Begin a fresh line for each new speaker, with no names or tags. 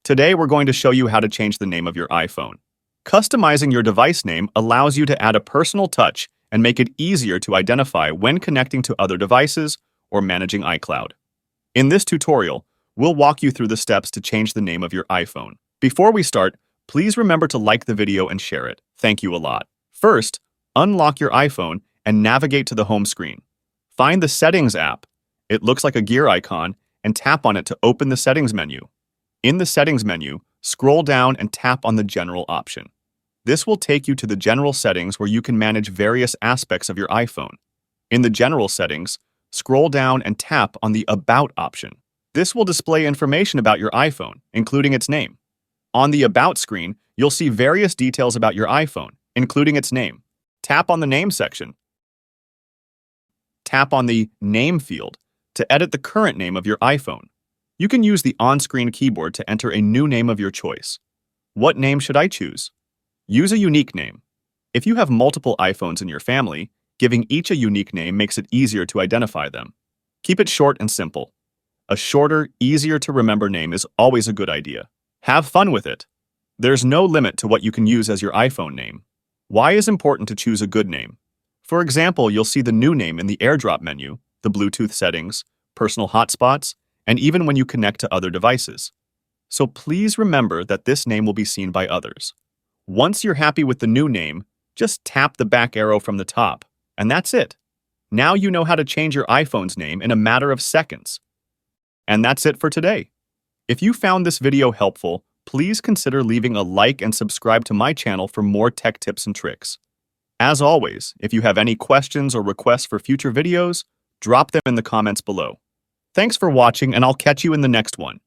Today, we're going to show you how to change the name of your iPhone. Customizing your device name allows you to add a personal touch and make it easier to identify when connecting to other devices or managing iCloud. In this tutorial, we'll walk you through the steps to change the name of your iPhone. Before we start, please remember to like the video and share it. Thank you a lot. First, unlock your iPhone and navigate to the home screen. Find the Settings app. It looks like a gear icon, and tap on it to open the Settings menu. In the Settings menu, scroll down and tap on the General option. This will take you to the General settings where you can manage various aspects of your iPhone. In the General settings, scroll down and tap on the About option. This will display information about your iPhone, including its name. On the About screen, you'll see various details about your iPhone, including its name. Tap on the Name section. Tap on the Name field to edit the current name of your iPhone. You can use the on-screen keyboard to enter a new name of your choice. What name should I choose? Use a unique name. If you have multiple iPhones in your family, giving each a unique name makes it easier to identify them. Keep it short and simple. A shorter, easier-to-remember name is always a good idea. Have fun with it. There's no limit to what you can use as your iPhone name. Why is important to choose a good name? For example, you'll see the new name in the AirDrop menu, the Bluetooth settings, personal hotspots, and even when you connect to other devices. So please remember that this name will be seen by others. Once you're happy with the new name, just tap the back arrow from the top, and that's it. Now you know how to change your iPhone's name in a matter of seconds. And that's it for today. If you found this video helpful, please consider leaving a like and subscribe to my channel for more tech tips and tricks. As always, if you have any questions or requests for future videos, drop them in the comments below. Thanks for watching, and I'll catch you in the next one.